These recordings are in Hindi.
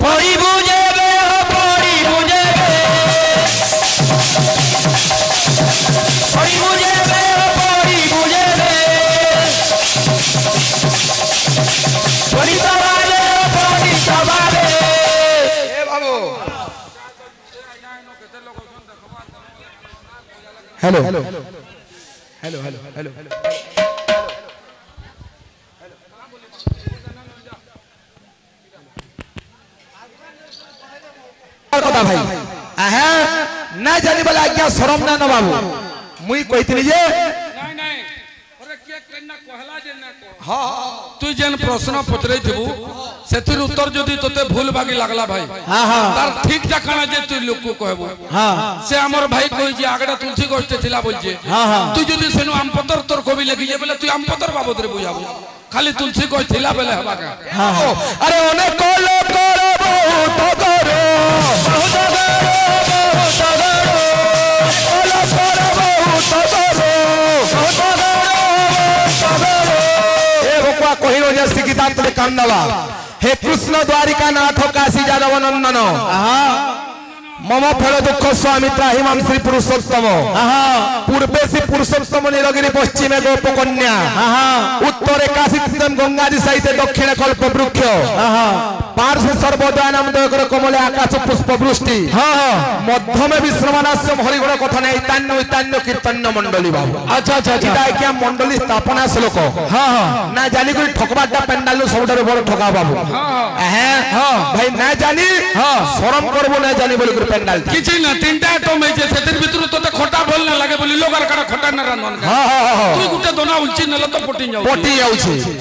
पड़ी बुझे बे हो पड़ी बुझे पड़ी बुझे बे हो पड़ी बुझे पड़ी सवाले हो पड़ी सवाले ए बाबू hello hello hello hello hello hello कथा भाई आहे ना जानी वाला आज्ञा शरम ना न बाबू मुई कहितनी जे नहीं नहीं अरे के केना कहला जे ना कह हां तू जेन प्रश्न पचरै थबू सेतिर उत्तर जदी तोते भूल बागी लागला भाई हां हां तार ठीक जाकना जे तू लोक को कहबो हां से हमर भाई कहि जे आगडा तुलसी गोष्ठ थिला बोल जे हां हां तू जदी सेनु आम पतर तोर कवि लिखि जे बोले तू आम पतर बाबत रे बुझाबो खाली तुलसी गोष्ठ थिला बेले हबा का हां अरे ओने कोलो कोलो बहुत करो बहुत करो बहुत करो कोलो कोलो बहुत करो बहुत करो ए भगवा कहिरो जे सिकिता ते कांदवा हे कृष्ण द्वारिका नाथ काशी जादव नंदन मम फल दुख स्वामी त्राहिमाम श्री पुरुषोत्तम पूर्वे श्री पुरुषोत्तम नीलगिरी पश्चिमे गोप कन्या उत्तरे काशी तीर्थम गंगाजी सहित दक्षिणे कल्प वृक्ष पार्श्व सर्वदयानम दयकर कमले आकाश पुष्प वृष्टि मध्यमे विश्रमणास्यम हरिगुण कथन ऐतान्य ऐतान्य कीर्तन मंडली बाबू अच्छा अच्छा अच्छा क्या मंडली स्थापना श्लोक ना जानी कोई ठकबाटा पेंडाल सबुठारे बड़ ठका बाबू भाई ना जानी शरम करबो ना जानी बोली पेंडाल किछि ना तीनटा आइटम है जे सेतिर भितरु तोते खटा बोल ना लागे बोली लोग आर खटा ना रांधन तू गुटे दोना उलची नल तो पटी जाऊ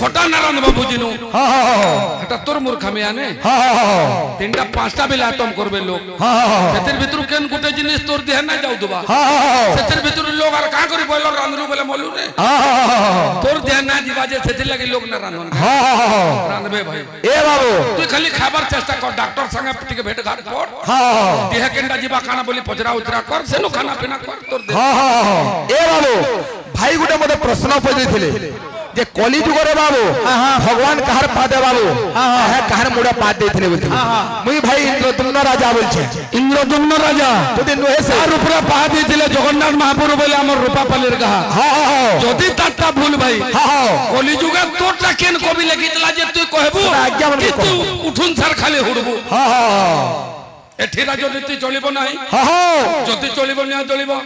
खटा ना रांध बाबू जिनु हटा तोर मूर्खामी आने तीनटा पांचटा बिल आइटम करबे लोग सेतिर भितरु केन गुटे जिनिस तोर देह ना जाऊ दुबा सेतिर भितरु लोग आर का करी बोल रांधनु बोले मोलू ने तोर देह ना जीवा जे सेतिर लगे लोग ना रांधन रांधबे भाई ए बाबू तू खाली खाबर चेष्टा कर डॉक्टर संगे टिके भेट घाट कर देह केंडा जीवा खाना बोली पचरा उतरा कर सेनु खाना पीना कर तोर दे ए बाबू भाई गुटे मते प्रश्न पजिथिले जे कली जुग रे बाबू भगवान कहार पादे बाबू है कहार मुडा पाद देथिले बोलथि मुई भाई इंद्रदुम्न राजा बोलछे इंद्रदुम्न राजा जदि नहे से रूपरा पाद देथिले जगन्नाथ महाप्रभु बोले हमर रूपा पालेर कहा जदि ताता भूल भाई कली जुग तोटा केन कवि लिखितला जे तू कहबू कि तू उठुन सार खाली हुडबू एठी राजनीति चलिबो नाही जदि चलिबो न्याय चलिबो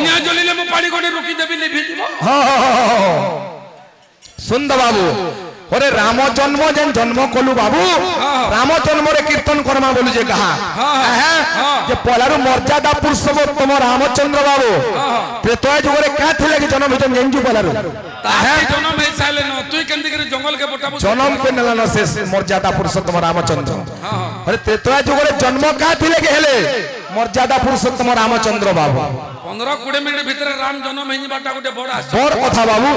न्याय चलिले मु पानी कोडी रुकी देबी निभि जीवो सुंदर बाबू अरे राम जन्म जेन जन्म कलु बाबू राम जन्म रे कीर्तन करमा बोलु जे कहा जे पलारु मर्यादा पुरुषोत्तम रामचंद्र बाबू त्रेतया जुग रे का थिले कि जन्म हिजन जेंजु पलारु ताहे जन्म हे साले न तुई केंदी करे जंगल के बोटाबू जन्म के नलन से मर्यादा पुरुषोत्तम रामचंद्र अरे त्रेतया जुग रे जन्म का थिले कि हेले मर्यादा पुरुषोत्तम रामचंद्र बाबू 15-20 मिनिट भीतर राम जन्म हेनी बाटा गुटे बड़ा बड़ कथा बाबू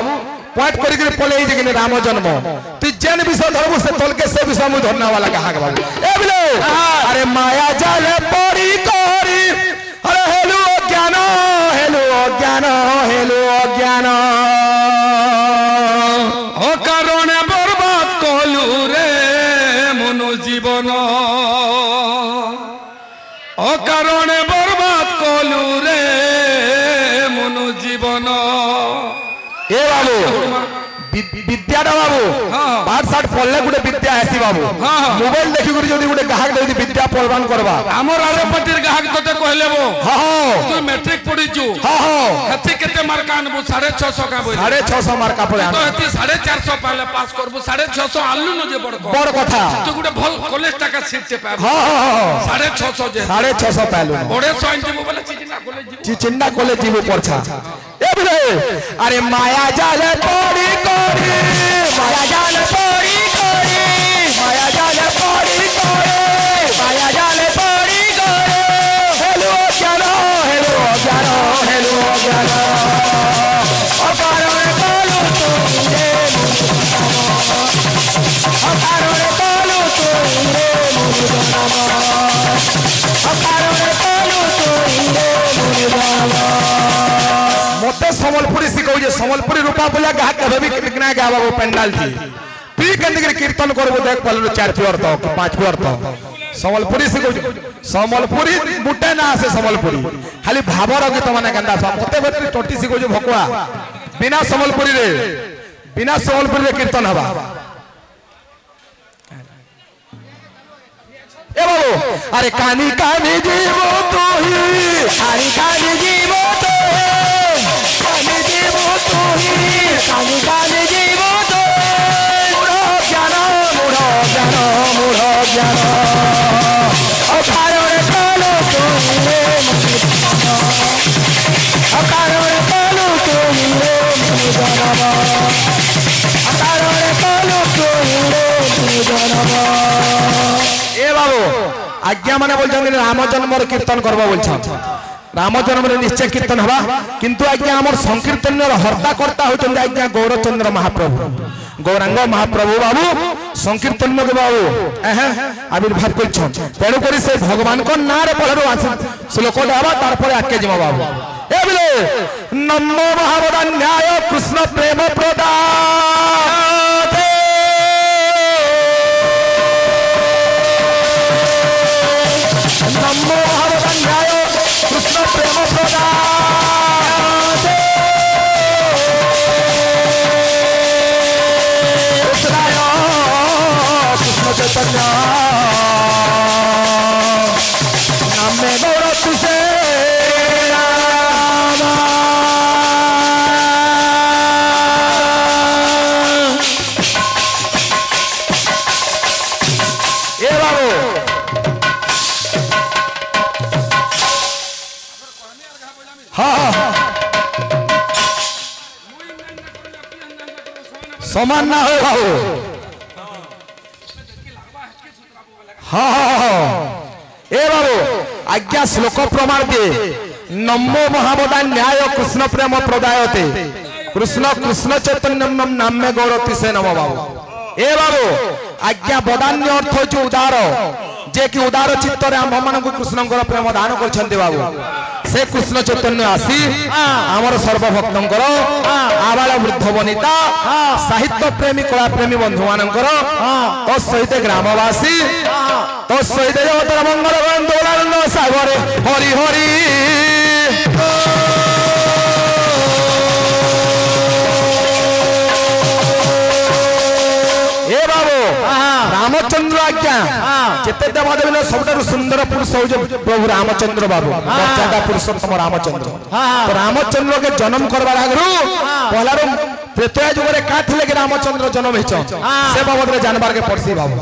पॉइंट करी के पले जे कि राम जन्म तू जेन विषय धरबो से तोल के से विषय मु धरना वाला कहा के बाबू ए बिलो अरे माया जाल पड़ी करी अरे हेलो ज्ञान हेलो ज्ञान हेलो ज्ञान ओ कारण बर्बाद कलु रे मनु जीवन ओ कारण बर्बाद कलु रे मनु जीवन ए बाबू विद्याटा बाबू पाठ साठ पढ़ले गुटे विद्या आसी बाबू मोबाइल देखि गुटे जदी गुटे ग्राहक जदी विद्या प्रदान करबा हमर आरे पटिर ग्राहक तते कहलेबो तू मैट्रिक पढ़ी छु हती केते मार्क आनबो 650 का बोल 650 मार्क पड़े तो हती 450 पहले पास करबो 650 आलू न जे बड़ कथा तू गुटे भल कॉलेज टाका सीट ते पाबो 650 जे 650 पालू बड़े सॉइल जीवो बोले चिचिन्ना कॉलेज जीवो परछा ए बिले अरे माया जाल पड़ी कोरी माया जाल पड़ी कोरी माया जाल पड़ी कोरी माया जाल पड़ी कोरी हेलो ज्ञान हेलो ज्ञान हेलो ज्ञान अकारण बोलो तू रे अकारण बोलो तू रे अकारण बोलो तू रे मते समलपुरी सिखौ जे समलपुरी रूपा बोला गा कबे भी कितना गावा वो पेंडाल थी पी के कीर्तन करबो देख पहले 4 पियर तो 5 पियर तो समलपुरी से समलपुरी मुटे ना आसे समलपुरी खाली भावर गीत माने गंदा सब मते बते टोटी से जो भकुआ बिना समलपुरी रे कीर्तन हवा ए बाबू अरे कानी कानी जीवो तू ही कानी कानी जीवो तू कानी जीवो तू ही कानी कानी जीवो तू मूढ़ ज्ञान अकारण कालो तू रे अकारण कालो तू रे अकारण कालो तू रे ए बाबू आज्ञा माने बोल राम जन्म कीर्तन करबो बोल राम जन्म निश्चय कीर्तन हवा किंतु आज्ञा हमर संकीर्तन हर्ता करता होचन आज्ञा गौरचंद्र महाप्रभु गौरांग महाप्रभु बाबू संकीर्तन के बाबू आविर्भाव कर तेणु कर से भगवान को ना रे पढ़ो श्लोक हवा तार पर आके जिमा बाबू ए बोले नमो महावदा न्याय कृष्ण प्रेम प्रदान नमो महावदा न्याय कृष्ण प्रेम प्रदान चैतन्य नामे गौर तुझे राम ए बाबू हाँ समान ना हो बाबू हाँ ए बाबू आज्ञा श्लोक प्रमाण दिए नमो महावदा न्याय कृष्ण प्रेम प्रदायते कृष्ण कृष्ण चैतन्यम नाम्य गौरती से नमो बाबू ए बाबू आज्ञा बदान्य अर्थ हो उदार जे कि उदार चित्तरे आम मान कृष्ण प्रेम दान कर बाबू से कृष्ण चैतन्य आसी आमर सर्वभक्तर आबाल वृद्ध वनिता साहित्य प्रेमी कला प्रेमी बंधु मान सहित ग्रामवासी तो सहित जगतर मंगल बंधुरानंद सागर हरि हरि ए बाबू रामचंद्र आज्ञा जिते देवदेवी सब सुंदर पुरुष हो प्रभु रामचंद्र बाबू मर्यादा पुरुषोत्तम रामचंद्र तो रामचंद्र के जन्म करवार आगु पहला त्रेतया जुग में क्या थे कि रामचंद्र जन्म हो से बाबद जानबार के पड़सी बाबू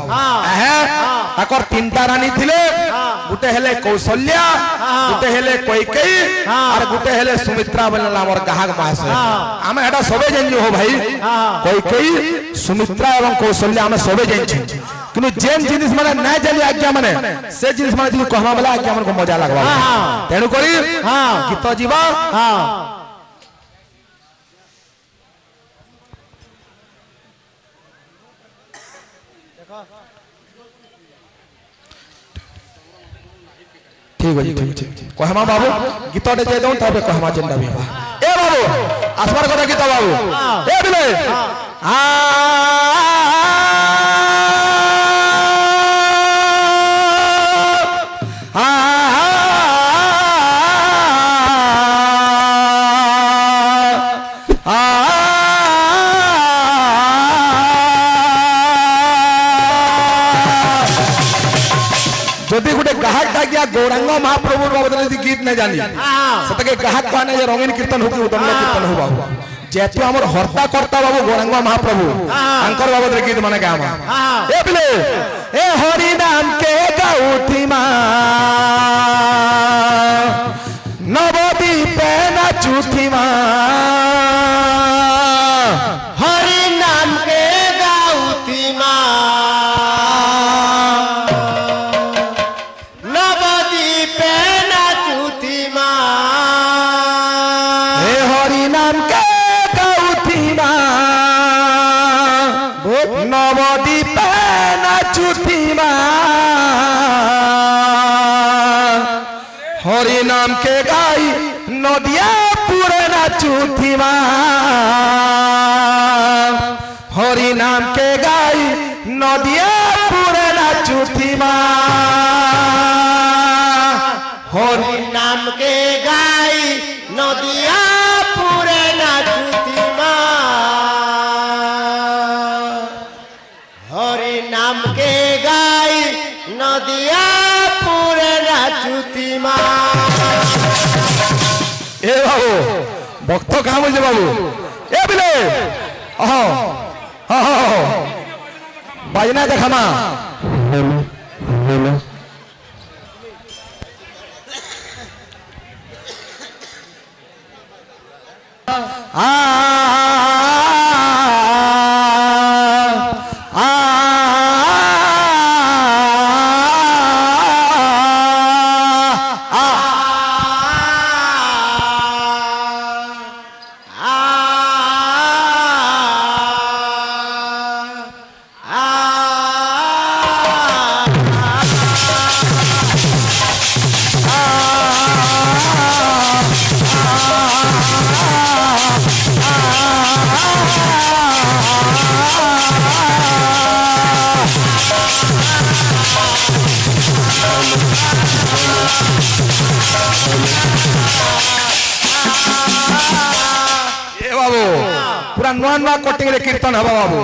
ताकर 3टा रानी थिले गुटे हेले कौशल्या गुटे हेले कैकेयी और गुटे हेले सुमित्रा बोलला हमर गाहक मास आमे एटा सबे जानि हो भाई कैकेयी सुमित्रा एवं कौशल्या आमे सबे जानि किनु जेन जिनिस माने ना जानि आज्ञा माने से जिनिस माने जी कहमा वाला आज्ञा मन को मजा लागबा तेनु करी गीत जीवा ठीक है ठीक कहमा बाबू गीतटे जे दऊ तबे कहमा जेंडा भी बा ए बाबू आसमार कथा गीत बाबू ए बिले आ जदि गोटे गाहक डाकिया गौरांग महाप्रभु बाबद गीत नहीं जानी से गाहक कहने रंगीन कीर्तन हो उदंड कीर्तन हो बाबू जेतु हमर हर्ता करता बाबू गौरांग महाप्रभु अंकर बाबद गीत माने गामा ए बिले ए हरि नाम के गाउथी मा नवदीप नाचुथी मा हरि नाम के गाउथी मा हरि नाम के गाई नदिया पूरे नाचुथीमा हरि नाम के गाई नदिया पूरे नाचुती माँ हरि नाम के गाई नदिया पूरे नाचुती माँ हरि नाम के गाई नदिया पूरे नाचुती माँ ए बाबू भक्त कहाँ बोलते बाबू ए बिले बाजना देखा माँ पूरा नुआ नुआ कटिंग रे कीर्तन हवा बाबू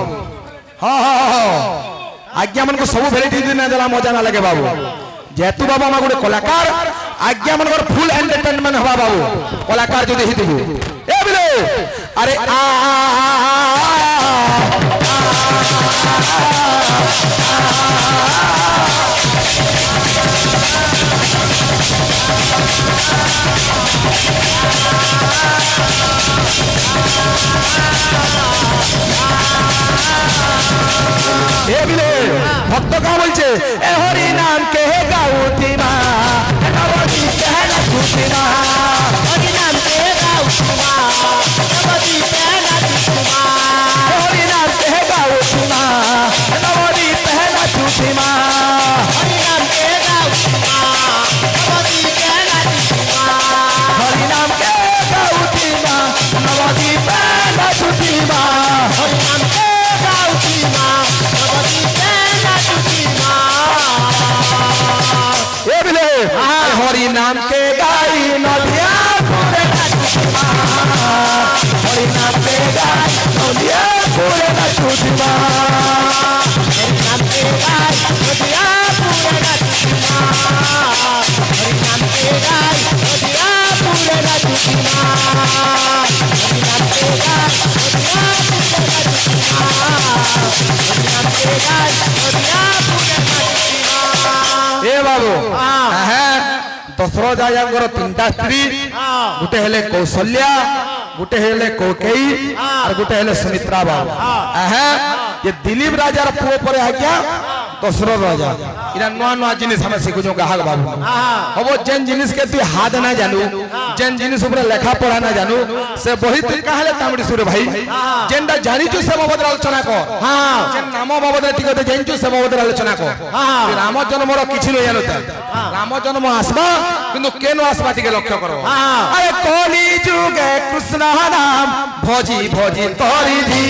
हाँ हाँ हाँ आज्ञा मन को सब भेराइटी दिन देला मजा ना लगे बाबू जेतु बाबा मा गोटे कलाकार आज्ञा मन को फुल एंटरटेनमेंट हवा बाबू कलाकार जो देखि दिबु ए बिले अरे भक्त का बोलছে ए हरि नाम के गाउती माँ नवदी पहला छूटी माँ हरि नाम के गाउती माँ नवदी पहला छूटी माँ हरि नाम के गाउती माँ नवदी पहला छूटी माँ हरि नाम के गाउती माँ नवदी पहला छूटी माँ हरि नाम के गाउती माँ नवदी पहला छूटी माँ हरि नाम के गाउती माँ नवदी पहला छूटी माँ ए बिले हरि नाम के गाई नदिया पूरे नाचुती माँ हरि नाम के गाई नदिया पूरे नाचुती माँ हरि नाम के गाई नदिया पूरे नाचुती माँ हरि नाम के गाई नदिया पूरे नाचुती माँ हरि नाम के गाई नदिया पूरे नाचुती माँ हरि नाम के गाई नदिया पूरे नाचुती माँ ए बाबू दशरथ राजांकर तीनटा स्त्री गोटे हेले कौशल्या गोटे हेले कौकेयी और गोटे हेले सुमित्रा बाबू ये दिलीप राजार पुओ पर आज्ञा दशरथ राजा इरा नुआ नुआ जिनिस हमें शिखुँ गाहक बाबू हम जेन जिनिस के तु हाथ ना जानू जेन जिनिस ऊपर लेखा पढ़ा ना जानू से बही तु कहले तामड़ी सुरे भाई जेनटा जानिचु से बाबद आलोचना कर जेन नाम बाबद ठीक होते जानचु से बाबद आलोचना कर राम जन्मर किछि न जानता राम जन्म आसबा किंतु केनो आसबा टिके लक्ष्य करो अरे कली जुगे कृष्ण नाम भोजी भोजी तोरी धी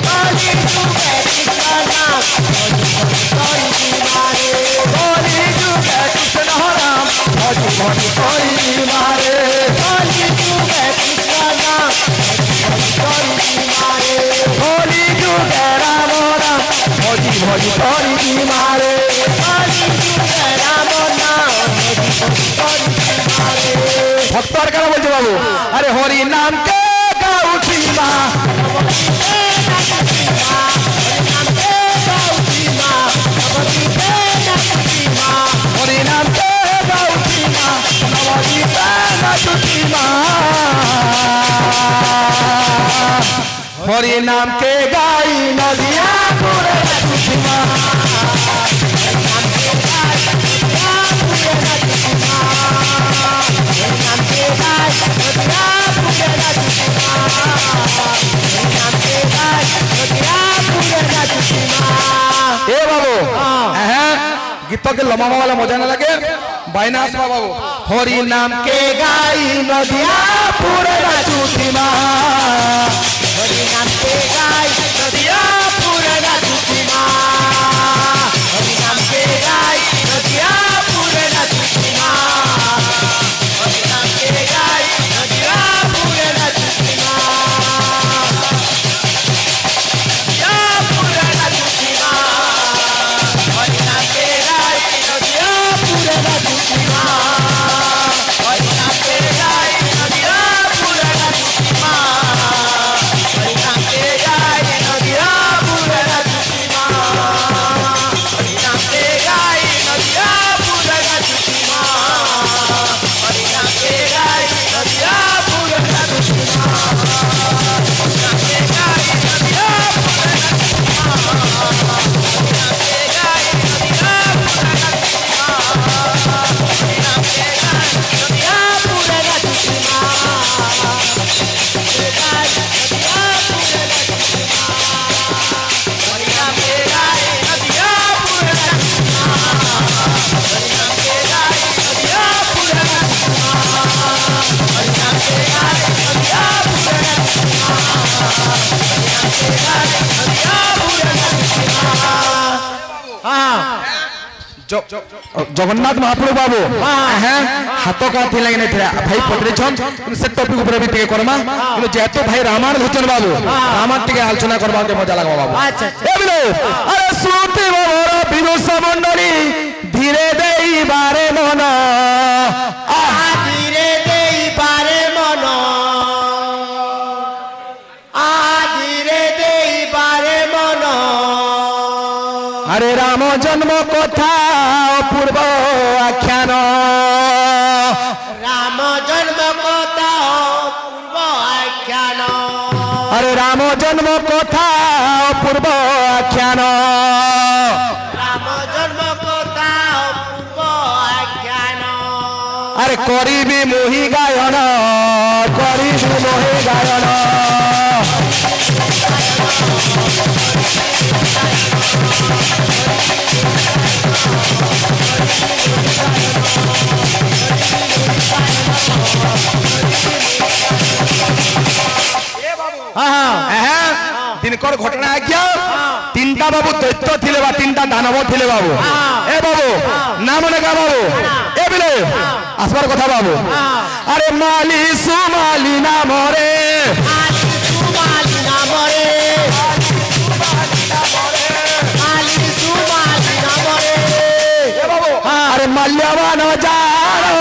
कली जुगे कृष्ण नाम तोरी धी मारे कली जुगे कृष्ण नाम भोजी भोजी तोरी धी मारे कली जुगे कृष्ण नाम तोरी धी मारे कली जुगे राम नाम भोजी भोजी तोरी धी मारे कली जुगे राम नाम तोरी धी मारे भक्तर क्या बोलते बाबू अरे हरि नाम के गाउती माँ हरि नाम के गाउती माँ नवदी पहला छूटी माँ हरि नाम के गाई नदिया पूरे छूटी माँ ए बाबू गीत के लम्बा वाला मजा ना लगे बाइनास बाबू हरि नाम के गाई नदिया पूरे नाचुती माँ हरि नाम के गाई जगन्नाथ महाप्रभु बाबू हां हाथ का थी लगे नहीं भाई पकड़े छन से टॉपिक ऊपर भी टिके करमा कि जेतो भाई रामायण भजन बाबू रामायण टिके आलोचना करबा के मजा लागबा बाबू अच्छा ए बिलो अरे सुते मोर विदुष मंडली धीरे देई बारे मन धीरे देई बारे मन धीरे देई बारे मन अरे राम जन्म कथा पूर्व आख्यान राम जन्म कथा पूर्व आख्यान अरे राम जन्म कथा पूर्व आख्यान राम जन्म कथा पूर्व आख्यान अरे करीबी मोहि गायन करीबी मोहि गायन दिनकर घटना आज्ञा तीनटा बाबू दैत्य थिले बा तीनटा दानव थिले बाबू ए बाबू नाम नेगा बाबू ए बिले आसबार कथा बाबू अरे माली सुमाली नाम रे सुमाली नाम रे माली सुमाली नाम रे ए बाबू अरे माल्यवान जानो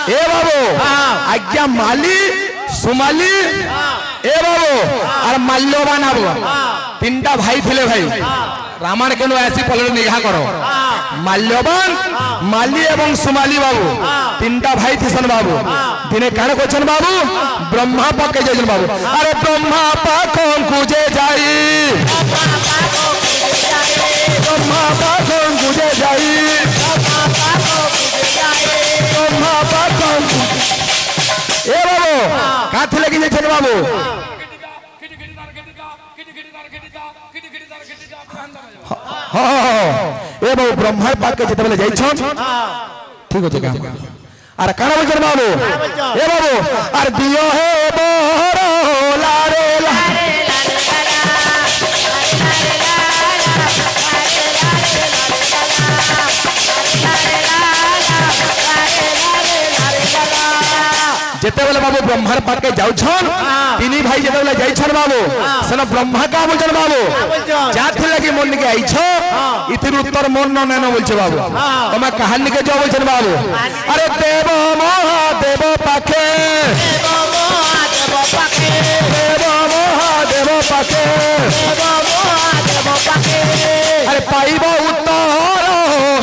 ए बाबू आज्ञा माली सुमाली ए बाबू और माल्यवान आबू तीनटा भाई थे भाई रामायण के ऐसी पलट निगाह करो माल्यवान माली एवं सुमाली बाबू तीनटा भाई थे बाबू दिने कान क्वेश्चन बाबू ब्रह्मा पाके जाइल बाबू अरे ब्रह्मा पाखों कुजे जाई ब्रह्मा पाखों कुजे जाई ब्रह्मा पाखों ए बाबू का थे लगी जाइल बाबू ए बाबू ब्रह्मा पाके जेते बेले जाई छन ठीक हो जगह अरे काना बोलछन बाबू ए बाबू अरे दियो हे बोरो लारे लारे जेते बेले बाबू ब्रह्मा पाके जाउ छन तीनी भाई जेते बेले जाई छन बाबू सना ब्रह्मा का बोलछन बाबू जाथे लगी मन के आई छो इतिर उत्तर मन न न बोलछे बाबू तमे कहानी के जो बोलछन बाबू अरे देव महादेव पाके देव महादेव पाके देव महादेव पाके देव महादेव पाके अरे पाइबो उत्तर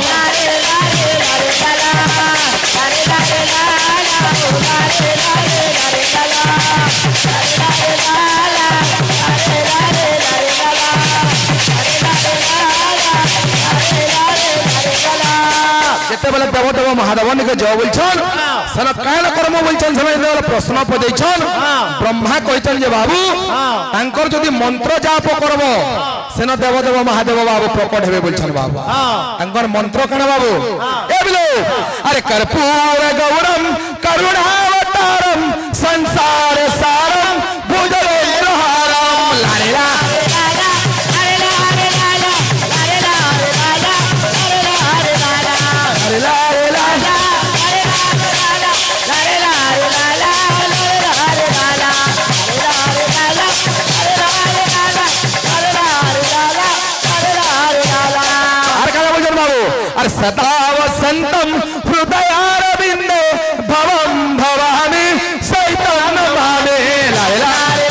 लारे लारे लारे लाला लारे लारे लाला लारे लारे लारे लाला लारे लारे लाला लारे लारे लारे लाला लारे लारे लाला लारे लारे लारे लाला जेते बेले देव देव महादेव के जो बोलछन सना कान कर्म बोलछन समय देव प्रश्न पदैछन ब्रह्मा कहितन जे बाबू तांकर जदी मंत्र जाप करबो सेना देव देव महादेव बाबू प्रकट हेबे बोलछन बाबू तांकर मंत्र कण बाबू ए बिलो अरे कर्पूर गौरम करुणावतारम संसार सारम भुजगेन्द्रहारम लारे ला अरे लारे ला अरे सदा वसंतम हृदयारविंदे भवम भवानी सैतम नमामि लारे लारे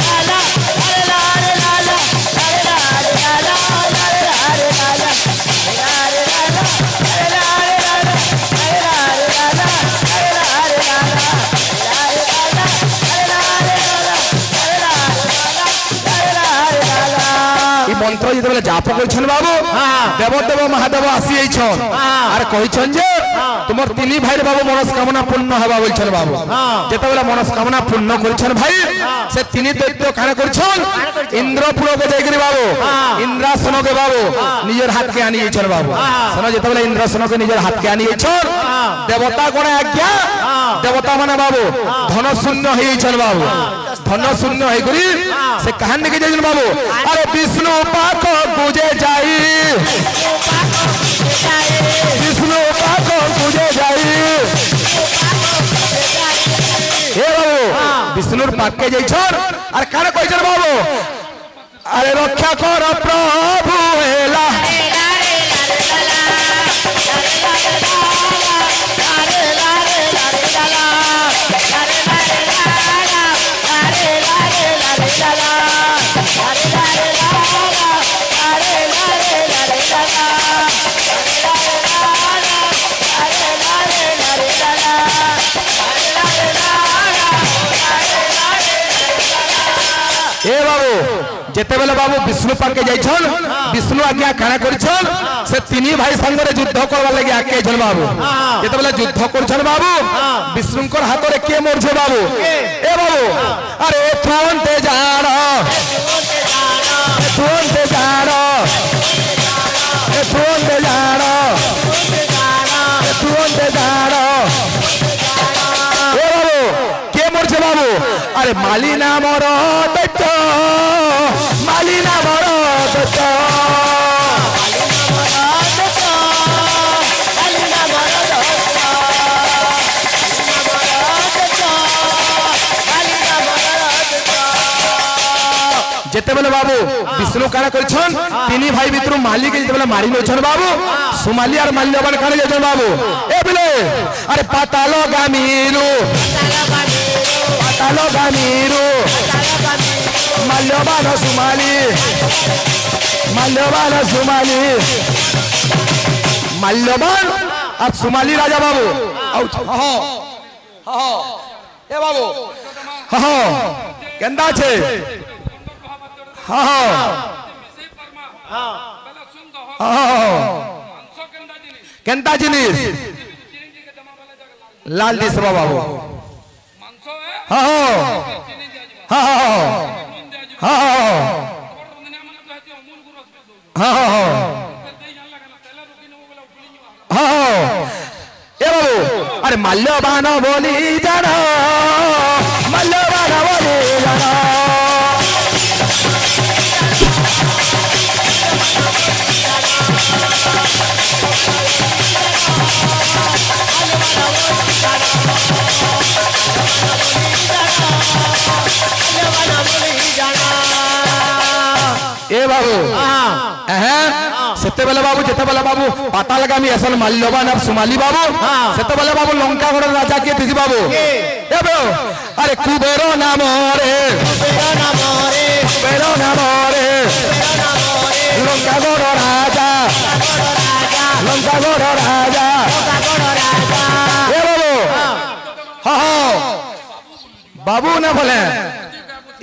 मंत्र जिते जाप कर बाबू देव देव महादेव आसी आरे कहीछन जे तुमर तीन भाई बाबू मनस्कामना पूर्ण हवा बोलछन बाबू जेते बेला मनस्कामना पूर्ण करछन भाई से तीन दैत्य काने करछन इंद्रपुर के जाइकरी बाबू इंद्रासन के बाबू निजर हाथ के आनी छन बाबू सनो जेते बेला इंद्रासन के निजर हाथ के आनी छन देवता कोन आज्ञा देवता माने बाबू धन शून्य होइछन बाबू धन शून्य होई करी से कहानी के जन बाबू अरे विष्णु पाक पूजे जाई विष्णु पाक पूजे जाई हे बाबू विष्णुर पाक के जाइछन अरे काने कहिछन बाबू अरे रक्षा कर प्रभु हेला ए बाबू जेते बेले बाबू विष्णु पाके जाइछन विष्णु आज्ञा काना करिछन से तीन भाई संगरे युद्ध करबा लागि आके जन बाबू जेते बेले युद्ध करछन बाबू विष्णुकर हाथ रे के मोर छे बाबू ए बाबू अरे थोन ते जाण थोन ते जाण ए थोन ते जाण ए थोन ते जाण ए बाबू के मोर छे बाबू अरे माली नाम रो दैत्य माली नाम रो दैत्य जेते बेले बाबू विष्णु काना करछन तीन भाई भितर माली के जेते बेले मारी नछन बाबू सुमाली और माल्यवान काने जेछन बाबू ए बेले अरे पातालो गामीरू माल्यवान सुमाली माल्यवान और सुमाली राजा बाबू ए बाबू केंदा छे केंता जिनिस लाल दिस बाबू अरे माल्यवान बोली जाना माल्यवान बोली जाना ए बाबू सेते बेले बाबू जेते बेले बाबू पाता लगामी असल माल्यवान और सुमाली बाबू सेते बेले बाबू लंका गड़ राजा के तिसी बाबू ए बाबू अरे कुबेरो नाम रे लंका गड़ राजा ए बाबू बाबू ना बोले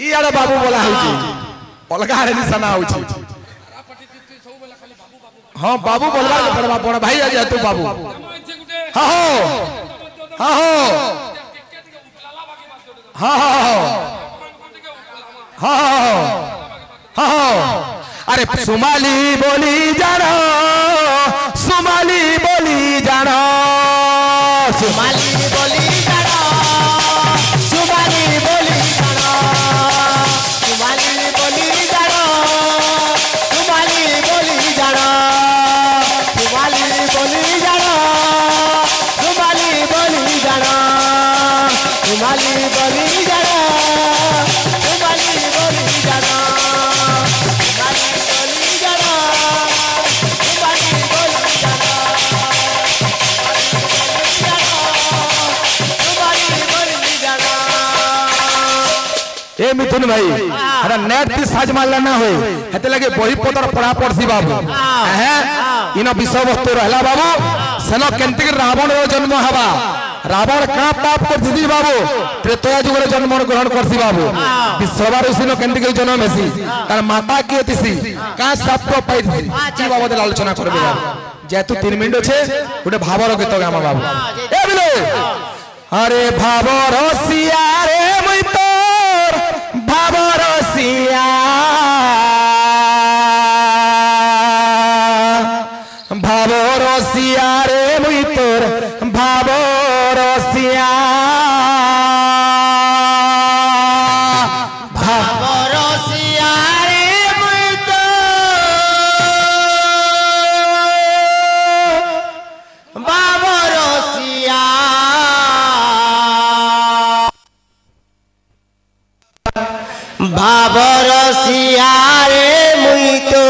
ई आरे बाबू बोला होची अलगा रे निशाना होची हां बाबू बोलबा पड़बा पड़ भाई आ जा तू बाबू हां अरे सुमाली बोली जानो सुमाली बोली जानो सुमाली बोली जानो सुमाली बोली जानो सुमाली बोली जानो सुमाली बोली जानो सुमाली बोली जानो सुमाली बोली जानो सुमाली बोली जानो सुमाली बोली जानो ए मिथुन भाई हरा नेट ती साज मारला ना होय हेते लगे बही पतर पढ़ा पड़सी बाबू इन विषय वस्तु रहला बाबू सेनो केंति रावण रो जन्म हवा रावण का पाप कर दिदी बाबू त्रेतया जुग रे जन्म ग्रहण करसी बाबू विश्ववा ऋषि नो केंति के जन्म हेसी तार माता के तिसी का साप पाई दिसी की बाबू आलोचना करबे जेतु 3 मिनिट छे गुटे भावर गीत गामा बाबू ए बिले अरे भावर सिया रे मुई तोर भावर सिया भावर सिया रे मुई तोर भावर सिया ভাবর সিয়ারে মুই তো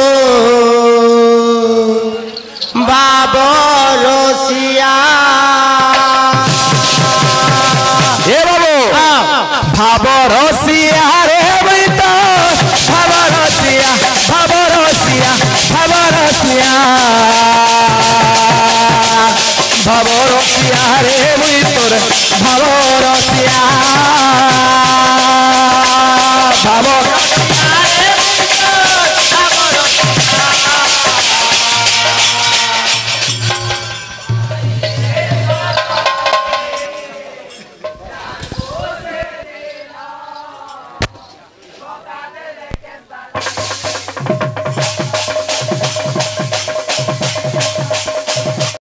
ভাবর সিয়া এ বাবু ভাবর সিয়ারে মুই তো ভাবর সিয়া ভাবর সিয়া ভাবর সিয়া ভাবর সিয়ারে মুই তোর ভাবর সিয়া ভাবর